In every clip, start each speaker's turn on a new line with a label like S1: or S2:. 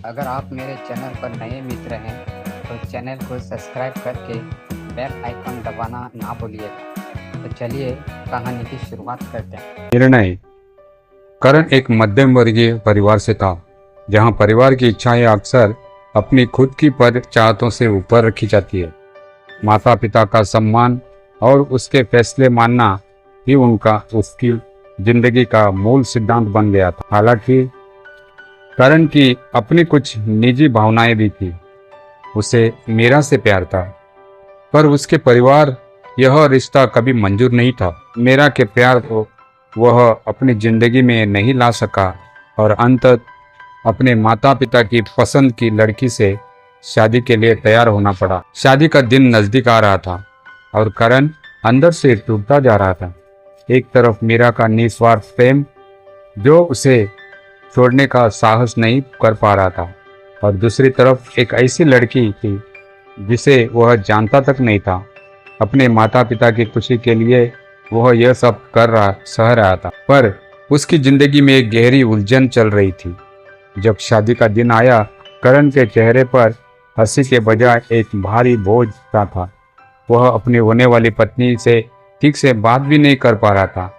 S1: अगर आप मेरे चैनल पर नए मित्र हैं तो चैनल को सब्सक्राइब करके बेल आइकन दबाना ना भूलिएगा। तो चलिए कहानी की शुरुआत करते हैं।
S2: निर्णय। करण एक मध्यम वर्गीय परिवार से था, जहां परिवार की इच्छाएं अक्सर अपनी खुद की पर चाहतों से ऊपर रखी जाती है। माता पिता का सम्मान और उसके फैसले मानना ही उसकी जिंदगी का मूल सिद्धांत बन गया था। हालांकि करण की अपनी कुछ निजी भावनाएं भी थी। उसे मीरा से प्यार था, पर उसके परिवार यह रिश्ता कभी मंजूर नहीं था। मीरा के प्यार को वह अपनी जिंदगी में नहीं ला सका और अंततः अपने माता पिता की पसंद की लड़की से शादी के लिए तैयार होना पड़ा। शादी का दिन नजदीक आ रहा था और करण अंदर से टूटता जा रहा था। एक तरफ मीरा का निस्वार्थ प्रेम जो उसे छोड़ने का साहस नहीं कर पा रहा था, और दूसरी तरफ एक ऐसी लड़की थी जिसे वह जानता तक नहीं था। अपने माता पिता की खुशी के लिए वह यह सब सह रहा था, पर उसकी जिंदगी में एक गहरी उलझन चल रही थी। जब शादी का दिन आया, करण के चेहरे पर हंसी के बजाय एक भारी बोझ सा था। वह अपनी होने वाली पत्नी से ठीक से बात भी नहीं कर पा रहा था।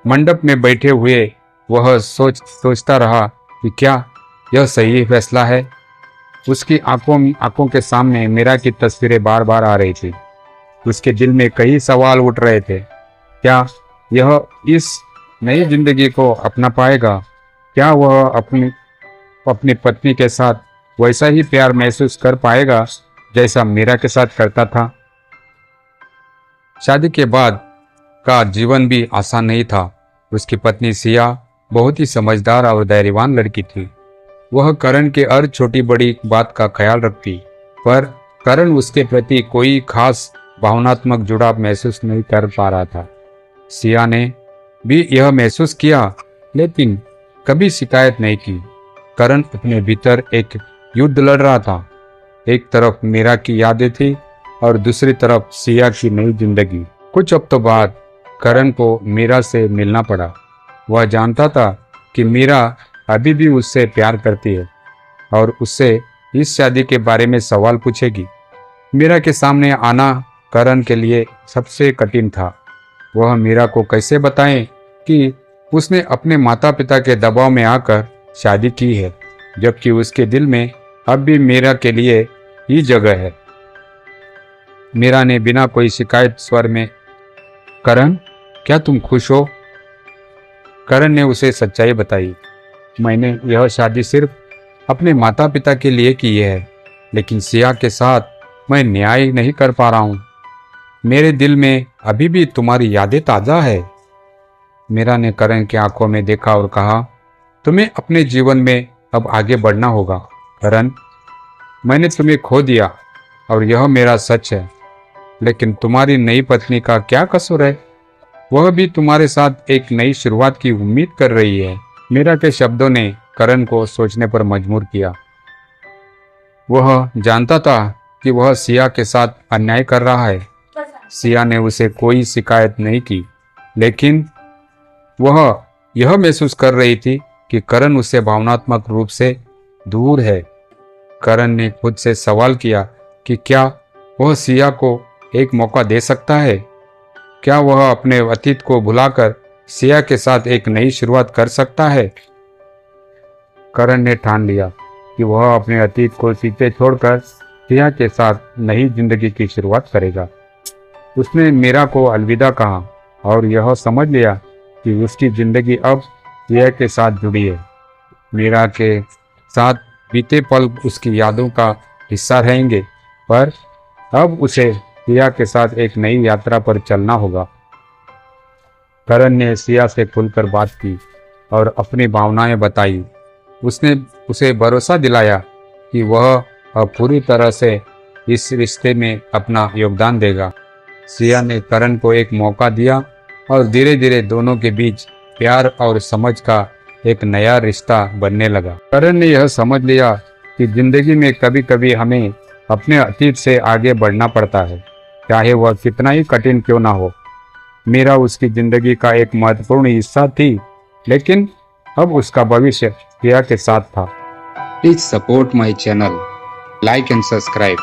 S2: मंडप में बैठे हुए वह सोचता रहा कि क्या यह सही फैसला है। उसकी आंखों के सामने मीरा की तस्वीरें बार बार आ रही थी। उसके दिल में कई सवाल उठ रहे थे। क्या यह इस नई जिंदगी को अपना पाएगा? क्या वह अपनी पत्नी के साथ वैसा ही प्यार महसूस कर पाएगा जैसा मीरा के साथ करता था? शादी के बाद का जीवन भी आसान नहीं था। उसकी पत्नी सिया बहुत ही समझदार और धैर्यवान लड़की थी। वह करण के हर छोटी बड़ी बात का ख्याल रखती, पर करण उसके प्रति कोई खास भावनात्मक जुड़ाव महसूस नहीं कर पा रहा था। सिया ने भी यह महसूस किया, लेकिन कभी शिकायत नहीं की। करण अपने भीतर एक युद्ध लड़ रहा था। एक तरफ मीरा की यादें थी और दूसरी तरफ सिया की नई जिंदगी। कुछ हफ्तों बाद करण को मीरा से मिलना पड़ा। वह जानता था कि मीरा अभी भी उससे प्यार करती है और उससे इस शादी के बारे में सवाल पूछेगी। मीरा के सामने आना करण के लिए सबसे कठिन था। वह मीरा को कैसे बताएं कि उसने अपने माता पिता के दबाव में आकर शादी की है, जबकि उसके दिल में अब भी मीरा के लिए ही जगह है। मीरा ने बिना कोई शिकायत स्वर में, करण, क्या तुम खुश हो? करण ने उसे सच्चाई बताई। मैंने यह शादी सिर्फ अपने माता पिता के लिए की है, लेकिन सिया के साथ मैं न्याय नहीं कर पा रहा हूँ। मेरे दिल में अभी भी तुम्हारी यादें ताज़ा है। मीरा ने करण की आंखों में देखा और कहा, तुम्हें अपने जीवन में अब आगे बढ़ना होगा करण। मैंने तुम्हें खो दिया और यह मेरा सच है, लेकिन तुम्हारी नई पत्नी का क्या कसूर है? वह भी तुम्हारे साथ एक नई शुरुआत की उम्मीद कर रही है। मीरा के शब्दों ने करण को सोचने पर मजबूर किया। वह जानता था कि वह सिया के साथ अन्याय कर रहा है। सिया ने उसे कोई शिकायत नहीं की, लेकिन वह यह महसूस कर रही थी कि करण उससे भावनात्मक रूप से दूर है। करण ने खुद से सवाल किया कि क्या वह सिया को एक मौका दे सकता है? क्या वह अपने अतीत को भुलाकर सिया के साथ एक नई शुरुआत कर सकता है? करण ने ठान लिया कि वह अपने अतीत को पीछे छोड़कर सिया के साथ नई जिंदगी की शुरुआत करेगा। उसने मीरा को अलविदा कहा और यह समझ लिया कि उसकी जिंदगी अब सिया के साथ जुड़ी है। मीरा के साथ बीते पल उसकी यादों का हिस्सा रहेंगे, पर अब उसे सिया के साथ एक नई यात्रा पर चलना होगा। करण ने सिया से खुलकर बात की और अपनी भावनाएं बताई। उसने उसे भरोसा दिलाया कि वह अब पूरी तरह से इस रिश्ते में अपना योगदान देगा। सिया ने करण को एक मौका दिया और धीरे धीरे दोनों के बीच प्यार और समझ का एक नया रिश्ता बनने लगा। करण ने यह समझ लिया कि जिंदगी में कभी कभी हमें अपने अतीत से आगे बढ़ना पड़ता है, चाहे वह कितना ही कठिन क्यों ना हो। मीरा उसकी जिंदगी का एक महत्वपूर्ण हिस्सा थी, लेकिन अब उसका भविष्य सिया के साथ था। Please support my channel, like and subscribe.